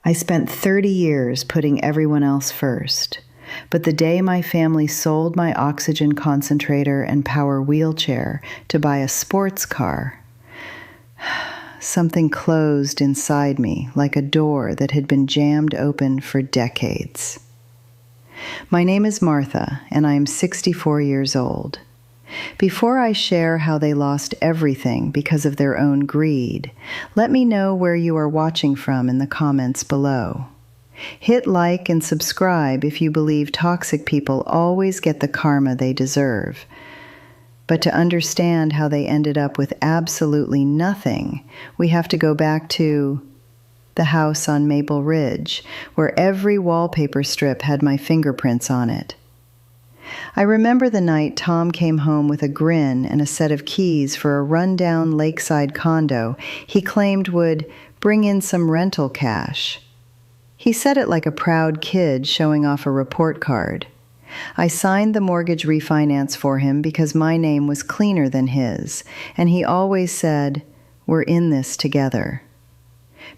I spent 30 years putting everyone else first, but the day my family sold my oxygen concentrator and power wheelchair to buy a sports car, something closed inside me like a door that had been jammed open for decades. My name is Martha, and I am 64 years old. Before I share how they lost everything because of their own greed, let me know where you are watching from in the comments below. Hit like and subscribe if you believe toxic people always get the karma they deserve. But to understand how they ended up with absolutely nothing, we have to go back to the house on Maple Ridge, where every wallpaper strip had my fingerprints on it. I remember the night Tom came home with a grin and a set of keys for a rundown lakeside condo he claimed would bring in some rental cash. He said it like a proud kid showing off a report card. I signed the mortgage refinance for him because my name was cleaner than his, and he always said, "We're in this together."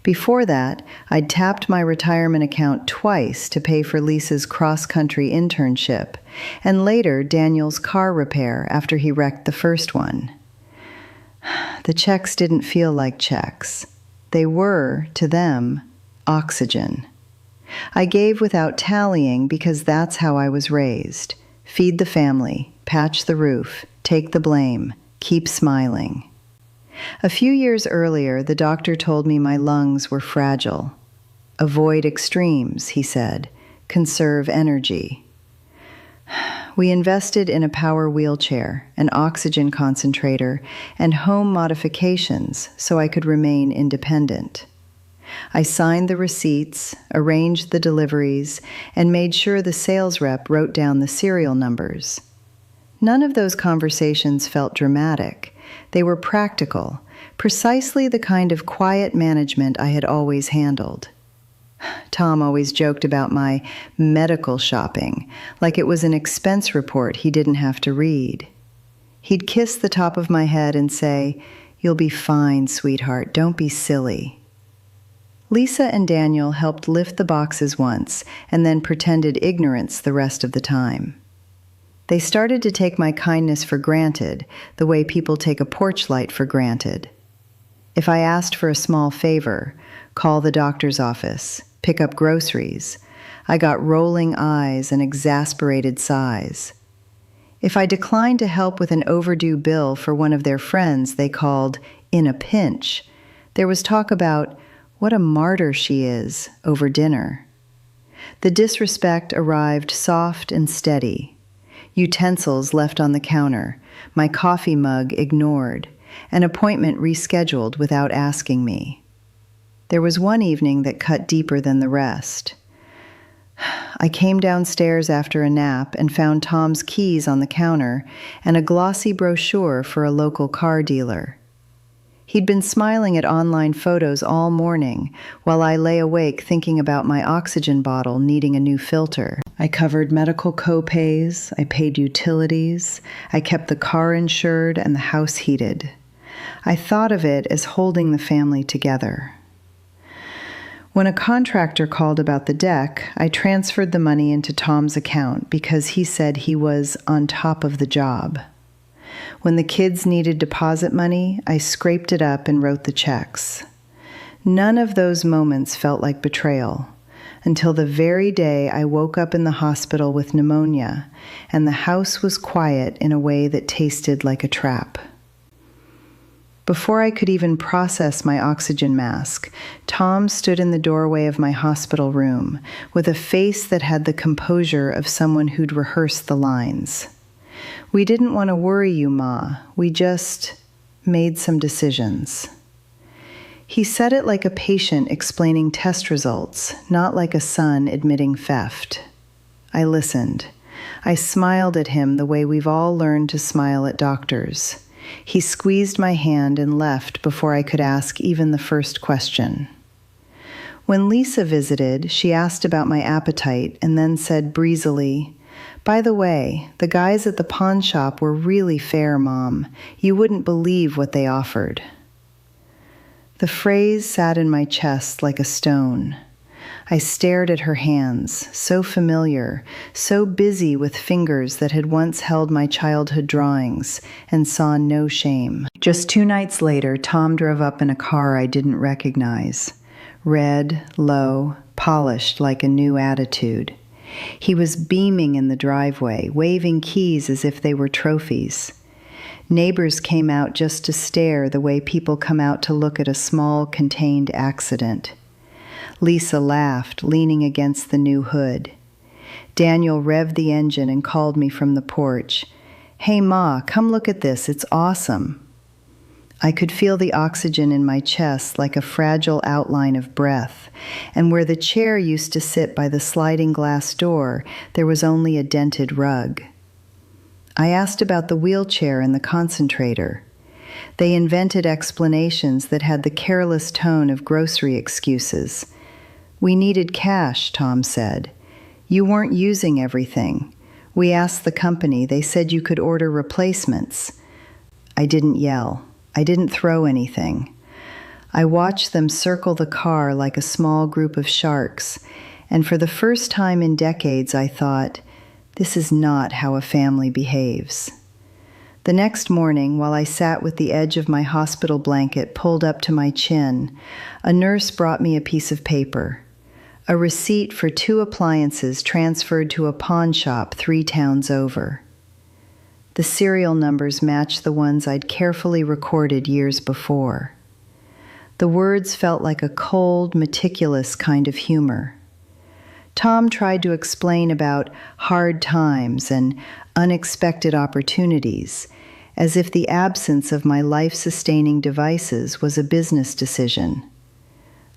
Before that, I'd tapped my retirement account twice to pay for Lisa's cross-country internship, and later Daniel's car repair after he wrecked the first one. The checks didn't feel like checks. They were, to them, oxygen. I gave without tallying because that's how I was raised. Feed the family, patch the roof, take the blame, keep smiling. A few years earlier, the doctor told me my lungs were fragile. Avoid extremes, he said. Conserve energy. We invested in a power wheelchair, an oxygen concentrator, and home modifications so I could remain independent. I signed the receipts, arranged the deliveries, and made sure the sales rep wrote down the serial numbers. None of those conversations felt dramatic. They were practical, precisely the kind of quiet management I had always handled. Tom always joked about my medical shopping, like it was an expense report he didn't have to read. He'd kiss the top of my head and say, "You'll be fine, sweetheart, don't be silly." Lisa and Daniel helped lift the boxes once and then pretended ignorance the rest of the time. They started to take my kindness for granted, the way people take a porch light for granted. If I asked for a small favor, call the doctor's office, pick up groceries, I got rolling eyes and exasperated sighs. If I declined to help with an overdue bill for one of their friends they called in a pinch, there was talk about what a martyr she is over dinner. The disrespect arrived soft and steady. Utensils left on the counter, my coffee mug ignored, an appointment rescheduled without asking me. There was one evening that cut deeper than the rest. I came downstairs after a nap and found Tom's keys on the counter and a glossy brochure for a local car dealer. He'd been smiling at online photos all morning while I lay awake thinking about my oxygen bottle needing a new filter. I covered medical co-pays, I paid utilities, I kept the car insured and the house heated. I thought of it as holding the family together. When a contractor called about the deck, I transferred the money into Tom's account because he said he was on top of the job. When the kids needed deposit money, I scraped it up and wrote the checks. None of those moments felt like betrayal, until the very day I woke up in the hospital with pneumonia, and the house was quiet in a way that tasted like a trap. Before I could even process my oxygen mask, Tom stood in the doorway of my hospital room with a face that had the composure of someone who'd rehearsed the lines. "We didn't want to worry you, Ma. We just made some decisions." He said it like a patient explaining test results, not like a son admitting theft. I listened. I smiled at him the way we've all learned to smile at doctors. He squeezed my hand and left before I could ask even the first question. When Lisa visited, she asked about my appetite and then said breezily, "By the way, the guys at the pawn shop were really fair, Mom. You wouldn't believe what they offered." The phrase sat in my chest like a stone. I stared at her hands, so familiar, so busy with fingers that had once held my childhood drawings, and saw no shame. Just 2 nights later, Tom drove up in a car I didn't recognize. Red, low, polished like a new attitude. He was beaming in the driveway, waving keys as if they were trophies. Neighbors came out just to stare the way people come out to look at a small, contained accident. Lisa laughed, leaning against the new hood. Daniel revved the engine and called me from the porch. "Hey, Ma, come look at this. It's awesome." I could feel the oxygen in my chest like a fragile outline of breath, and where the chair used to sit by the sliding glass door, there was only a dented rug. I asked about the wheelchair and the concentrator. They invented explanations that had the careless tone of grocery excuses. "We needed cash," Tom said. "You weren't using everything. We asked the company. They said you could order replacements." I didn't yell. I didn't throw anything. I watched them circle the car like a small group of sharks, and for the first time in decades I thought, this is not how a family behaves. The next morning, while I sat with the edge of my hospital blanket pulled up to my chin, a nurse brought me a piece of paper. A receipt for 2 appliances transferred to a pawn shop 3 towns over. The serial numbers matched the ones I'd carefully recorded years before. The words felt like a cold, meticulous kind of humor. Tom tried to explain about hard times and unexpected opportunities, as if the absence of my life-sustaining devices was a business decision.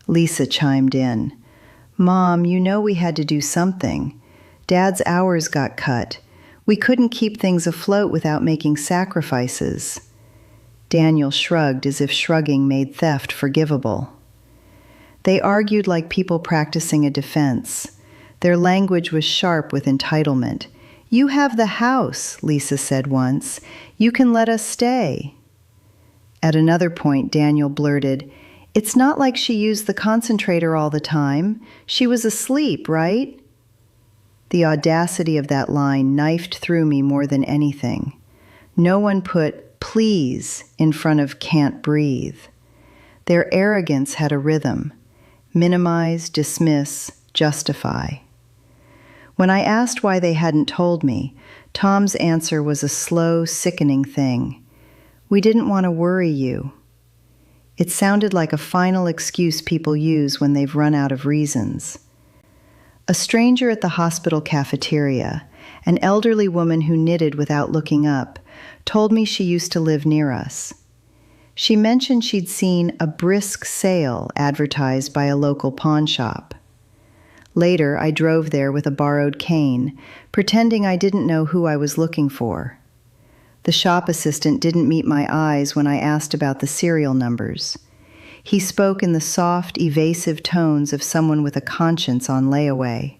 Lisa chimed in. "Mom, you know we had to do something. Dad's hours got cut. We couldn't keep things afloat without making sacrifices." Daniel shrugged as if shrugging made theft forgivable. They argued like people practicing a defense. Their language was sharp with entitlement. "You have the house," Lisa said once. "You can let us stay." At another point, Daniel blurted, "It's not like she used the concentrator all the time. She was asleep, right?" The audacity of that line knifed through me more than anything. No one put "please" in front of "can't breathe." Their arrogance had a rhythm. Minimize, dismiss, justify. When I asked why they hadn't told me, Tom's answer was a slow, sickening thing. "We didn't want to worry you." It sounded like a final excuse people use when they've run out of reasons. A stranger at the hospital cafeteria, an elderly woman who knitted without looking up, told me she used to live near us. She mentioned she'd seen a brisk sale advertised by a local pawn shop. Later, I drove there with a borrowed cane, pretending I didn't know who I was looking for. The shop assistant didn't meet my eyes when I asked about the serial numbers. He spoke in the soft, evasive tones of someone with a conscience on layaway.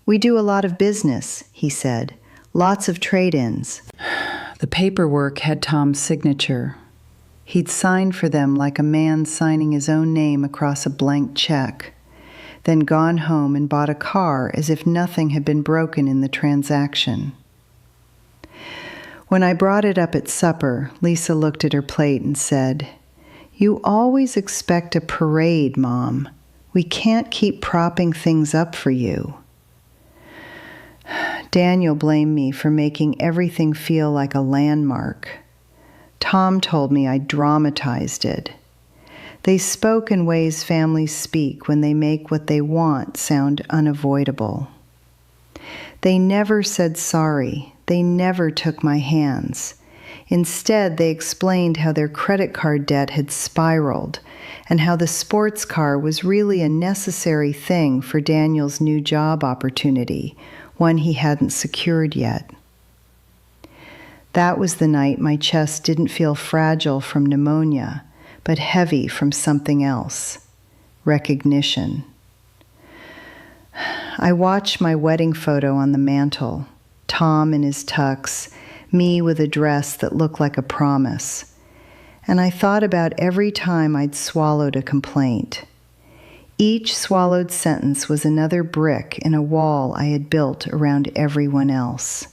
"We do a lot of business," he said. "Lots of trade-ins." The paperwork had Tom's signature. He'd signed for them like a man signing his own name across a blank check, then gone home and bought a car as if nothing had been broken in the transaction. When I brought it up at supper, Lisa looked at her plate and said, "You always expect a parade, Mom. We can't keep propping things up for you." Daniel blamed me for making everything feel like a landmark. Tom told me I dramatized it. They spoke in ways families speak when they make what they want sound unavoidable. They never said sorry. They never took my hands. Instead, they explained how their credit card debt had spiraled and how the sports car was really a necessary thing for Daniel's new job opportunity, one he hadn't secured yet. That was the night my chest didn't feel fragile from pneumonia, but heavy from something else, recognition. I watched my wedding photo on the mantle, Tom in his tux, me with a dress that looked like a promise. And I thought about every time I'd swallowed a complaint. Each swallowed sentence was another brick in a wall I had built around everyone else.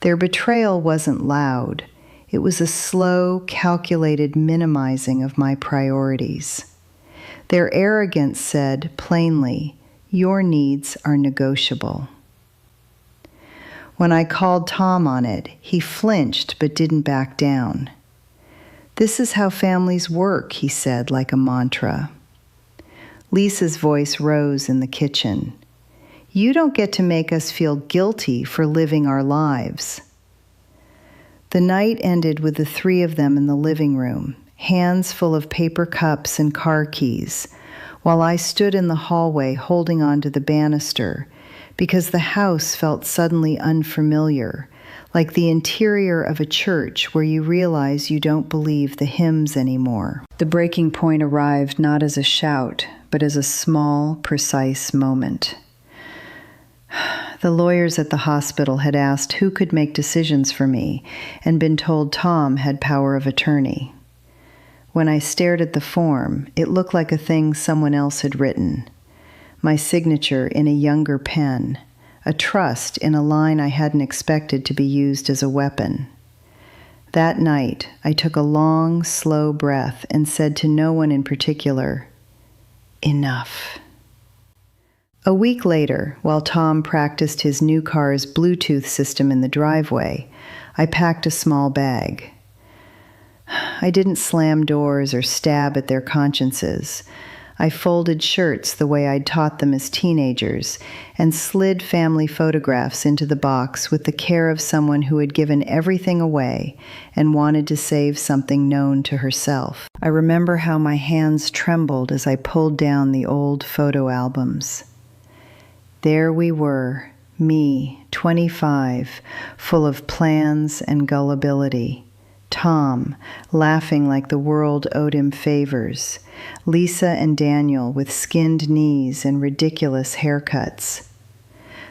Their betrayal wasn't loud. It was a slow, calculated minimizing of my priorities. Their arrogance said, plainly, "Your needs are negotiable." When I called Tom on it, he flinched but didn't back down. "This is how families work," he said like a mantra. Lisa's voice rose in the kitchen. "You don't get to make us feel guilty for living our lives." The night ended with the three of them in the living room, hands full of paper cups and car keys, while I stood in the hallway holding onto the banister because the house felt suddenly unfamiliar, like the interior of a church where you realize you don't believe the hymns anymore. The breaking point arrived not as a shout, but as a small, precise moment. The lawyers at the hospital had asked who could make decisions for me and been told Tom had power of attorney. When I stared at the form, it looked like a thing someone else had written. My signature in a younger pen, a trust in a line I hadn't expected to be used as a weapon. That night, I took a long, slow breath and said to no one in particular, "Enough." A week later, while Tom practiced his new car's Bluetooth system in the driveway, I packed a small bag. I didn't slam doors or stab at their consciences. I folded shirts the way I'd taught them as teenagers and slid family photographs into the box with the care of someone who had given everything away and wanted to save something known to herself. I remember how my hands trembled as I pulled down the old photo albums. There we were, me, 25, full of plans and gullibility. Tom, laughing like the world owed him favors. Lisa and Daniel with skinned knees and ridiculous haircuts.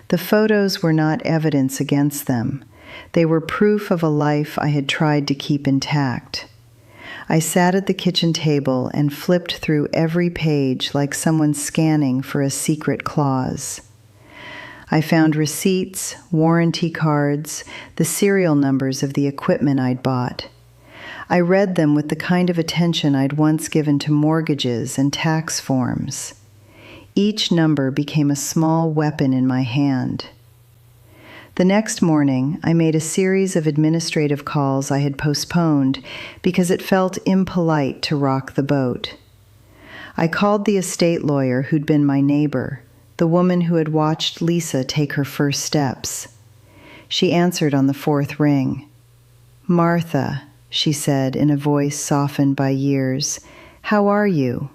The photos were not evidence against them. They were proof of a life I had tried to keep intact. I sat at the kitchen table and flipped through every page like someone scanning for a secret clause. I found receipts, warranty cards, the serial numbers of the equipment I'd bought. I read them with the kind of attention I'd once given to mortgages and tax forms. Each number became a small weapon in my hand. The next morning, I made a series of administrative calls I had postponed because it felt impolite to rock the boat. I called the estate lawyer who'd been my neighbor, the woman who had watched Lisa take her first steps. She answered on the fourth ring. "Martha," she said in a voice softened by years, "how are you?"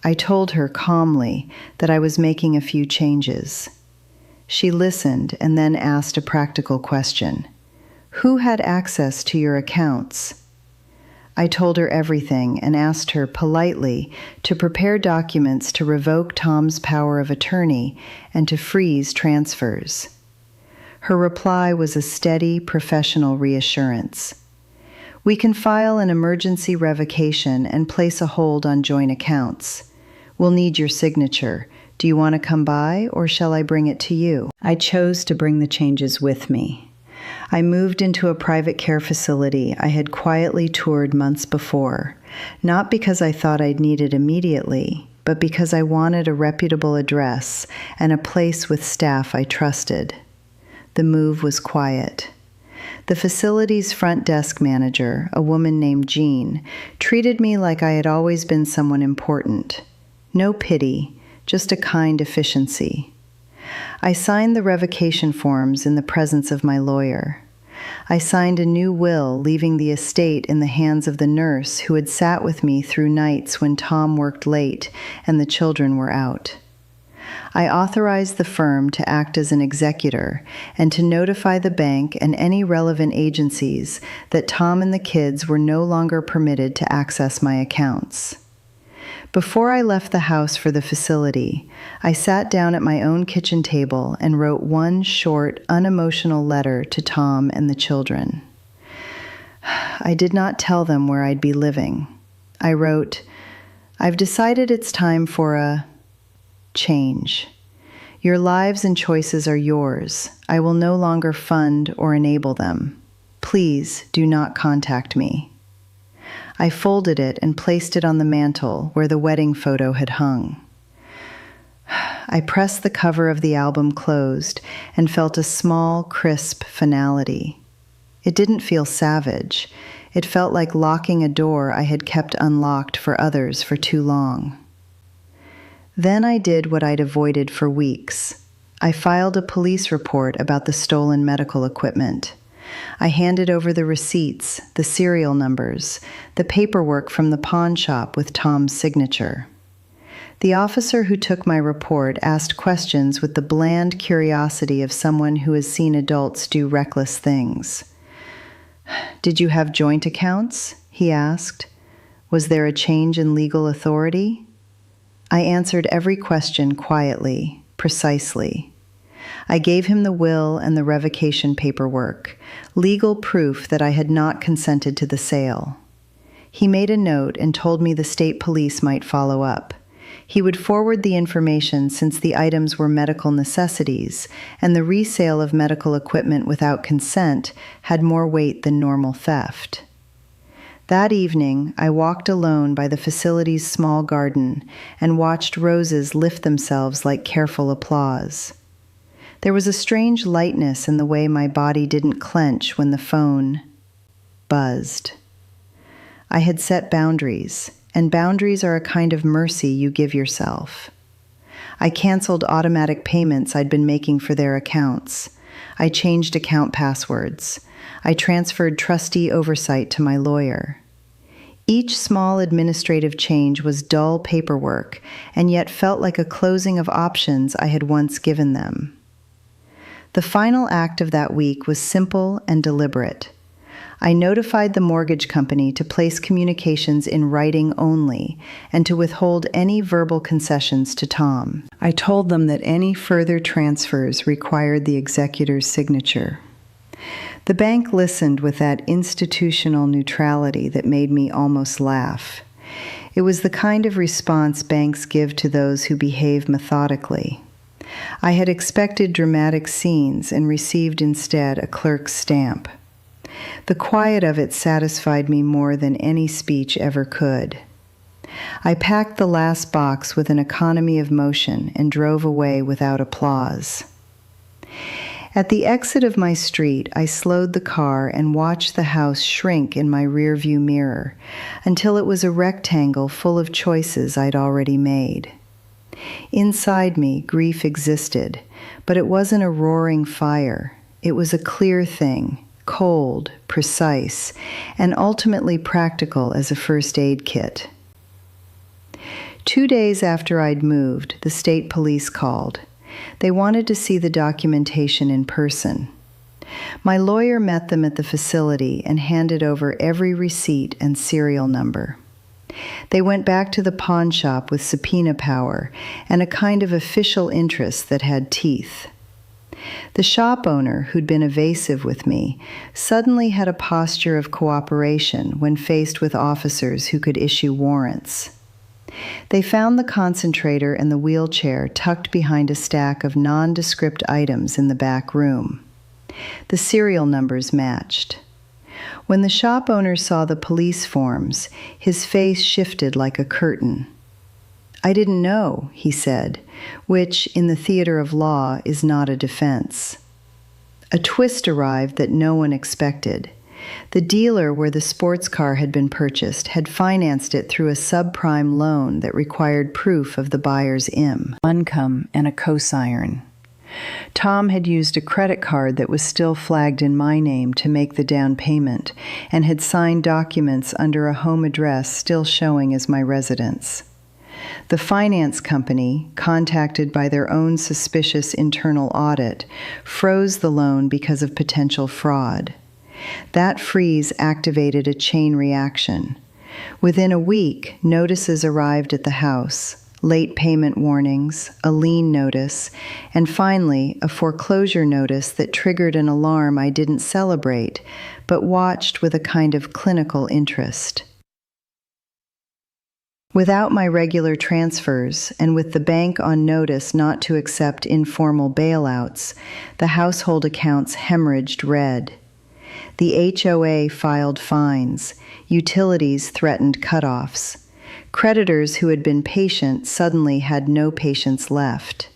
I told her calmly that I was making a few changes. She listened and then asked a practical question. "Who had access to your accounts?" I told her everything and asked her politely to prepare documents to revoke Tom's power of attorney and to freeze transfers. Her reply was a steady, professional reassurance. "We can file an emergency revocation and place a hold on joint accounts. We'll need your signature. Do you want to come by, or shall I bring it to you?" I chose to bring the changes with me. I moved into a private care facility I had quietly toured months before, not because I thought I'd need it immediately, but because I wanted a reputable address and a place with staff I trusted. The move was quiet. The facility's front desk manager, a woman named Jean, treated me like I had always been someone important. No pity, just a kind efficiency. I signed the revocation forms in the presence of my lawyer. I signed a new will, leaving the estate in the hands of the nurse who had sat with me through nights when Tom worked late and the children were out. I authorized the firm to act as an executor and to notify the bank and any relevant agencies that Tom and the kids were no longer permitted to access my accounts. Before I left the house for the facility, I sat down at my own kitchen table and wrote one short, unemotional letter to Tom and the children. I did not tell them where I'd be living. I wrote, I've decided it's time for a change. Your lives and choices are yours. I will no longer fund or enable them. Please do not contact me. I folded it and placed it on the mantel where the wedding photo had hung. I pressed the cover of the album closed and felt a small, crisp finality. It didn't feel savage. It felt like locking a door I had kept unlocked for others for too long. Then I did what I'd avoided for weeks. I filed a police report about the stolen medical equipment. I handed over the receipts, the serial numbers, the paperwork from the pawn shop with Tom's signature. The officer who took my report asked questions with the bland curiosity of someone who has seen adults do reckless things. "Did you have joint accounts?" he asked. "Was there a change in legal authority?" I answered every question quietly, precisely. I gave him the will and the revocation paperwork, legal proof that I had not consented to the sale. He made a note and told me the state police might follow up. He would forward the information since the items were medical necessities, and the resale of medical equipment without consent had more weight than normal theft. That evening, I walked alone by the facility's small garden and watched roses lift themselves like careful applause. There was a strange lightness in the way my body didn't clench when the phone buzzed. I had set boundaries, and boundaries are a kind of mercy you give yourself. I canceled automatic payments I'd been making for their accounts. I changed account passwords. I transferred trustee oversight to my lawyer. Each small administrative change was dull paperwork, and yet felt like a closing of options I had once given them. The final act of that week was simple and deliberate. I notified the mortgage company to place communications in writing only and to withhold any verbal concessions to Tom. I told them that any further transfers required the executor's signature. The bank listened with that institutional neutrality that made me almost laugh. It was the kind of response banks give to those who behave methodically. I had expected dramatic scenes and received instead a clerk's stamp. The quiet of it satisfied me more than any speech ever could. I packed the last box with an economy of motion and drove away without applause. At the exit of my street, I slowed the car and watched the house shrink in my rearview mirror until it was a rectangle full of choices I'd already made. Inside me, grief existed, but it wasn't a roaring fire. It was a clear thing, cold, precise, and ultimately practical as a first aid kit. 2 days after I'd moved, the state police called. They wanted to see the documentation in person. My lawyer met them at the facility and handed over every receipt and serial number. They went back to the pawn shop with subpoena power and a kind of official interest that had teeth. The shop owner, who'd been evasive with me, suddenly had a posture of cooperation when faced with officers who could issue warrants. They found the concentrator and the wheelchair tucked behind a stack of nondescript items in the back room. The serial numbers matched. When the shop owner saw the police forms, his face shifted like a curtain. "I didn't know," he said, which, in the theater of law, is not a defense. A twist arrived that no one expected. The dealer where the sports car had been purchased had financed it through a subprime loan that required proof of the buyer's income and a cosign. Tom had used a credit card that was still flagged in my name to make the down payment and had signed documents under a home address still showing as my residence. The finance company, contacted by their own suspicious internal audit, froze the loan because of potential fraud. That freeze activated a chain reaction. Within a week, notices arrived at the house, late payment warnings, a lien notice, and finally, a foreclosure notice that triggered an alarm I didn't celebrate, but watched with a kind of clinical interest. Without my regular transfers, and with the bank on notice not to accept informal bailouts, the household accounts hemorrhaged red. The HOA filed fines. Utilities threatened cutoffs. Creditors who had been patient suddenly had no patience left.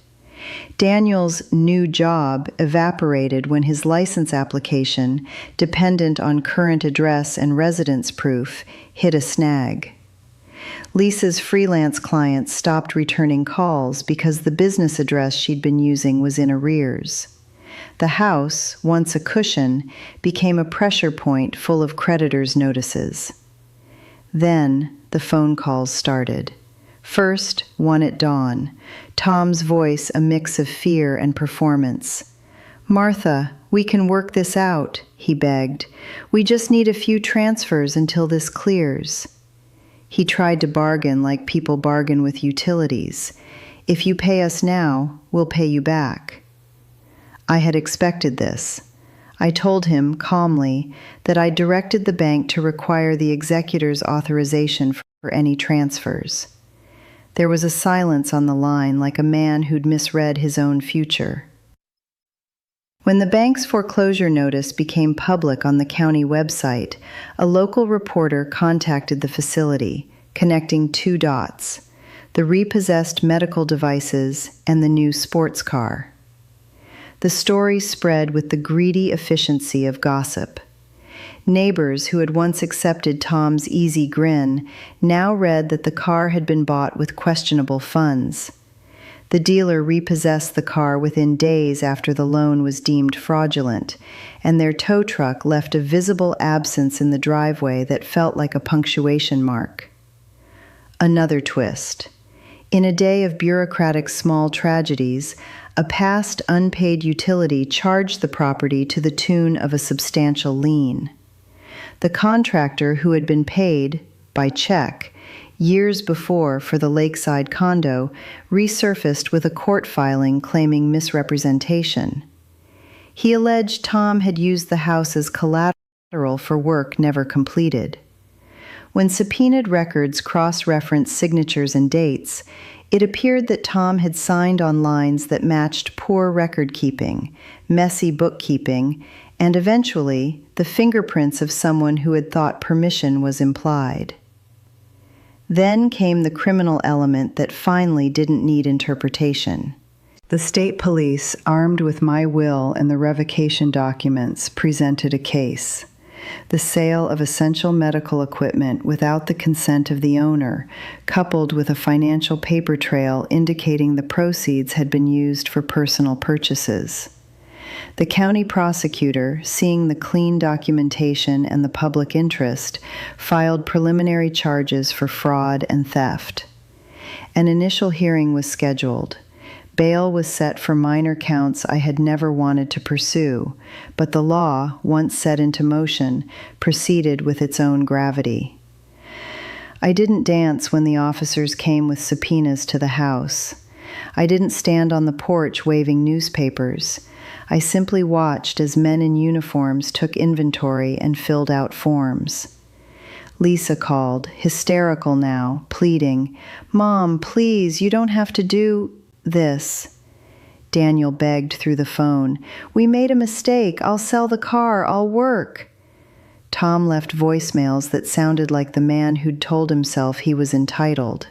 Daniel's new job evaporated when his license application, dependent on current address and residence proof, hit a snag. Lisa's freelance clients stopped returning calls because the business address she'd been using was in arrears. The house, once a cushion, became a pressure point full of creditors' notices. Then the phone calls started. First, one at dawn, Tom's voice a mix of fear and performance. "Martha, we can work this out," he begged. "We just need a few transfers until this clears." He tried to bargain like people bargain with utilities. "If you pay us now, we'll pay you back." I had expected this. I told him, calmly, that I directed the bank to require the executor's authorization for any transfers. There was a silence on the line, like a man who'd misread his own future. When the bank's foreclosure notice became public on the county website, a local reporter contacted the facility, connecting two dots: the repossessed medical devices and the new sports car. The story spread with the greedy efficiency of gossip. Neighbors who had once accepted Tom's easy grin now read that the car had been bought with questionable funds. The dealer repossessed the car within days after the loan was deemed fraudulent, and their tow truck left a visible absence in the driveway that felt like a punctuation mark. Another twist. In a day of bureaucratic small tragedies, a past unpaid utility charged the property to the tune of a substantial lien. The contractor who had been paid, by check, years before for the lakeside condo resurfaced with a court filing claiming misrepresentation. He alleged Tom had used the house as collateral for work never completed. When subpoenaed records cross-referenced signatures and dates, it appeared that Tom had signed on lines that matched poor record-keeping, messy bookkeeping, and eventually the fingerprints of someone who had thought permission was implied. Then came the criminal element that finally didn't need interpretation. The state police, armed with my will and the revocation documents, presented a case. The sale of essential medical equipment without the consent of the owner, coupled with a financial paper trail indicating the proceeds had been used for personal purchases. The county prosecutor, seeing the clean documentation and the public interest, filed preliminary charges for fraud and theft. An initial hearing was scheduled. Bail was set for minor counts I had never wanted to pursue, but the law, once set into motion, proceeded with its own gravity. I didn't dance when the officers came with subpoenas to the house. I didn't stand on the porch waving newspapers. I simply watched as men in uniforms took inventory and filled out forms. Lisa called, hysterical now, pleading, "Mom, please, you don't have to do this." Daniel begged through the phone, "We made a mistake. I'll sell the car. I'll work." Tom left voicemails that sounded like the man who'd told himself he was entitled.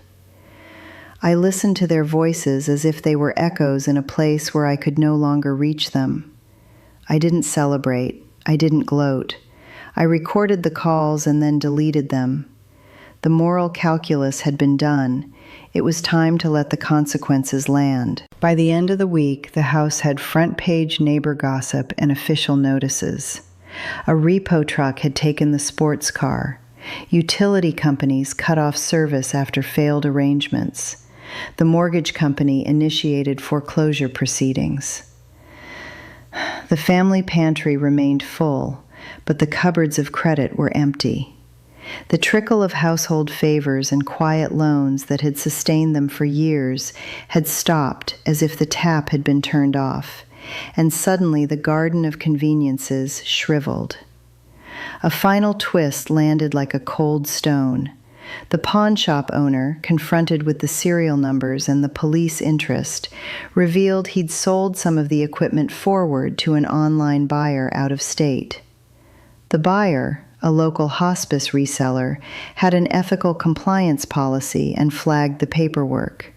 I listened to their voices as if they were echoes in a place where I could no longer reach them. I didn't celebrate. I didn't gloat. I recorded the calls and then deleted them. The moral calculus had been done. It was time to let the consequences land. By the end of the week, the house had front-page neighbor gossip and official notices. A repo truck had taken the sports car. Utility companies cut off service after failed arrangements. The mortgage company initiated foreclosure proceedings. The family pantry remained full, but the cupboards of credit were empty. The trickle of household favors and quiet loans that had sustained them for years had stopped as if the tap had been turned off, and suddenly the garden of conveniences shriveled. A final twist landed like a cold stone. The pawn shop owner, confronted with the serial numbers and the police interest, revealed he'd sold some of the equipment forward to an online buyer out of state. The buyer, a local hospice reseller, had an ethical compliance policy and flagged the paperwork.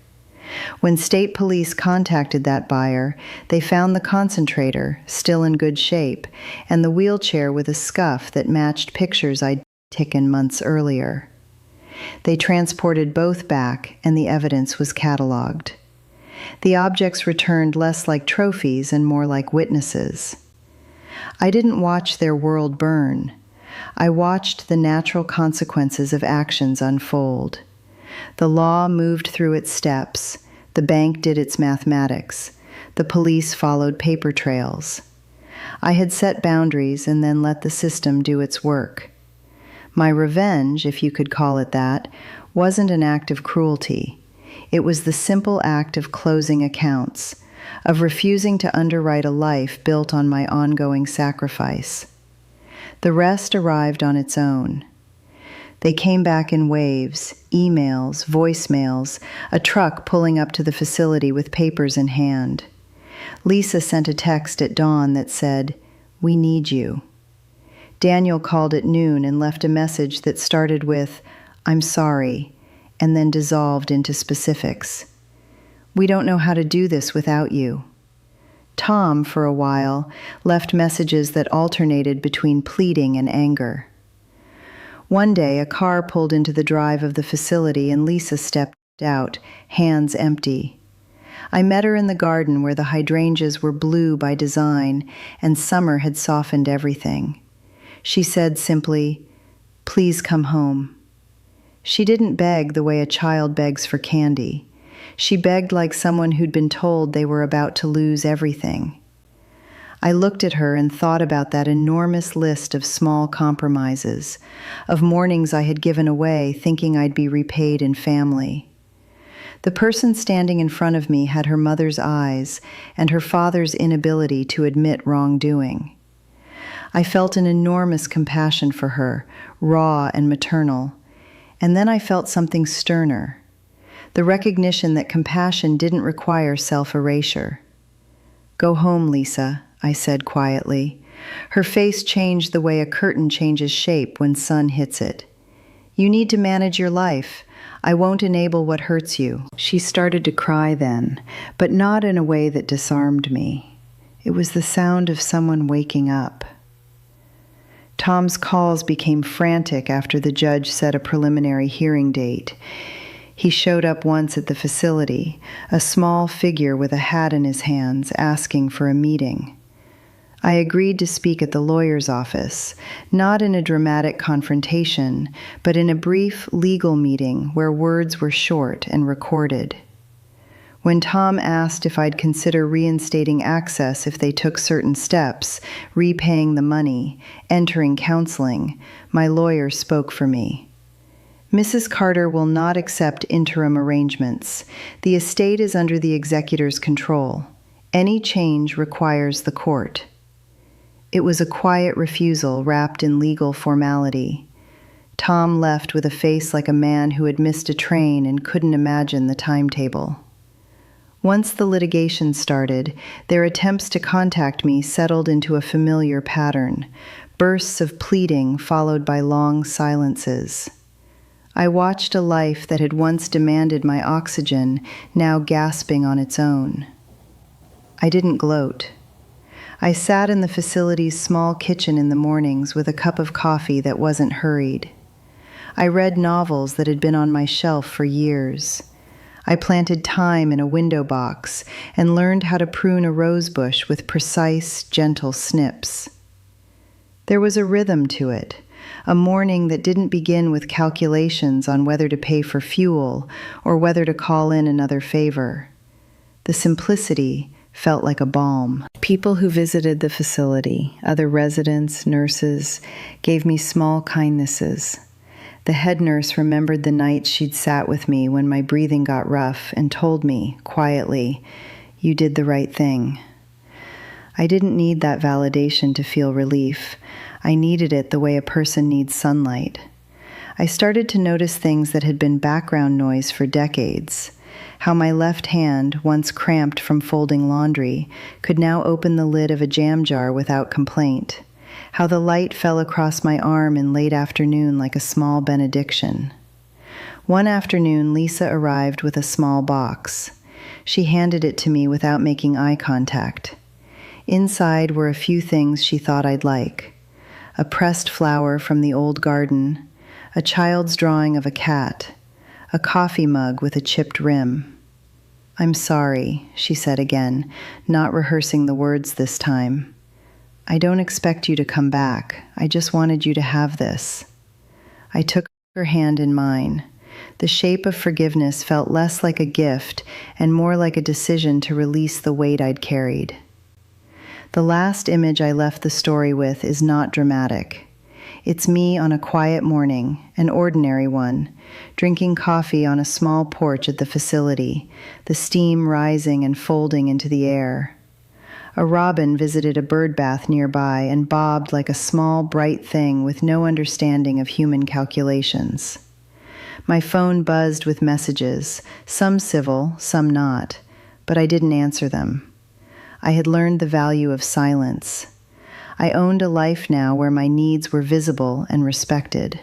When state police contacted that buyer, they found the concentrator, still in good shape, and the wheelchair with a scuff that matched pictures I'd taken months earlier. They transported both back, and the evidence was cataloged. The objects returned less like trophies and more like witnesses. I didn't watch their world burn. I watched the natural consequences of actions unfold. The law moved through its steps. The bank did its mathematics. The police followed paper trails. I had set boundaries and then let the system do its work. My revenge, if you could call it that, wasn't an act of cruelty. It was the simple act of closing accounts, of refusing to underwrite a life built on my ongoing sacrifice. The rest arrived on its own. They came back in waves, emails, voicemails, a truck pulling up to the facility with papers in hand. Lisa sent a text at dawn that said, "We need you." Daniel called at noon and left a message that started with, "I'm sorry," and then dissolved into specifics. "We don't know how to do this without you." Tom, for a while, left messages that alternated between pleading and anger. One day, a car pulled into the drive of the facility and Lisa stepped out, hands empty. I met her in the garden where the hydrangeas were blue by design and summer had softened everything. She said simply, "Please come home." She didn't beg the way a child begs for candy. She begged like someone who'd been told they were about to lose everything. I looked at her and thought about that enormous list of small compromises, of mornings I had given away thinking I'd be repaid in family. The person standing in front of me had her mother's eyes and her father's inability to admit wrongdoing. I felt an enormous compassion for her, raw and maternal, and then I felt something sterner, the recognition that compassion didn't require self-erasure. "Go home, Lisa," I said quietly. Her face changed the way a curtain changes shape when sun hits it. "You need to manage your life. I won't enable what hurts you." She started to cry then, but not in a way that disarmed me. It was the sound of someone waking up. Tom's calls became frantic after the judge set a preliminary hearing date. He showed up once at the facility, a small figure with a hat in his hands, asking for a meeting. I agreed to speak at the lawyer's office, not in a dramatic confrontation, but in a brief legal meeting where words were short and recorded. When Tom asked if I'd consider reinstating access if they took certain steps, repaying the money, entering counseling, my lawyer spoke for me. "Mrs. Carter will not accept interim arrangements. The estate is under the executor's control. Any change requires the court." It was a quiet refusal wrapped in legal formality. Tom left with a face like a man who had missed a train and couldn't imagine the timetable. Once the litigation started, their attempts to contact me settled into a familiar pattern, bursts of pleading followed by long silences. I watched a life that had once demanded my oxygen, now gasping on its own. I didn't gloat. I sat in the facility's small kitchen in the mornings with a cup of coffee that wasn't hurried. I read novels that had been on my shelf for years. I planted thyme in a window box and learned how to prune a rosebush with precise, gentle snips. There was a rhythm to it, a morning that didn't begin with calculations on whether to pay for fuel or whether to call in another favor. The simplicity felt like a balm. People who visited the facility, other residents, nurses, gave me small kindnesses. The head nurse remembered the nights she'd sat with me when my breathing got rough and told me, quietly, "You did the right thing." I didn't need that validation to feel relief. I needed it the way a person needs sunlight. I started to notice things that had been background noise for decades. How my left hand, once cramped from folding laundry, could now open the lid of a jam jar without complaint. How the light fell across my arm in late afternoon like a small benediction. One afternoon, Lisa arrived with a small box. She handed it to me without making eye contact. Inside were a few things she thought I'd like. A pressed flower from the old garden, a child's drawing of a cat, a coffee mug with a chipped rim. "I'm sorry," she said again, not rehearsing the words this time. "I don't expect you to come back. I just wanted you to have this." I took her hand in mine. The shape of forgiveness felt less like a gift and more like a decision to release the weight I'd carried. The last image I left the story with is not dramatic. It's me on a quiet morning, an ordinary one, drinking coffee on a small porch at the facility, the steam rising and folding into the air. A robin visited a bird bath nearby and bobbed like a small, bright thing with no understanding of human calculations. My phone buzzed with messages, some civil, some not, but I didn't answer them. I had learned the value of silence. I owned a life now where my needs were visible and respected.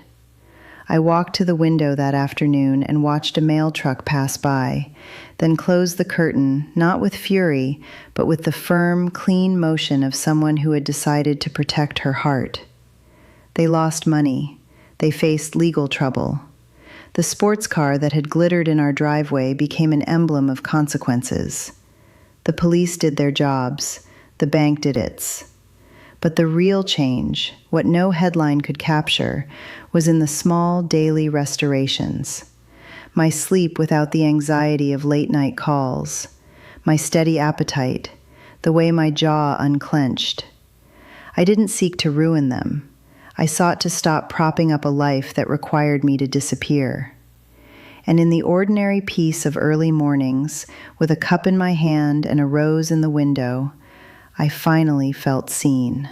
I walked to the window that afternoon and watched a mail truck pass by, then closed the curtain, not with fury, but with the firm, clean motion of someone who had decided to protect her heart. They lost money. They faced legal trouble. The sports car that had glittered in our driveway became an emblem of consequences. The police did their jobs. The bank did its. But the real change, what no headline could capture, was in the small daily restorations. My sleep without the anxiety of late-night calls, my steady appetite, the way my jaw unclenched. I didn't seek to ruin them. I sought to stop propping up a life that required me to disappear. And in the ordinary peace of early mornings, with a cup in my hand and a rose in the window, I finally felt seen.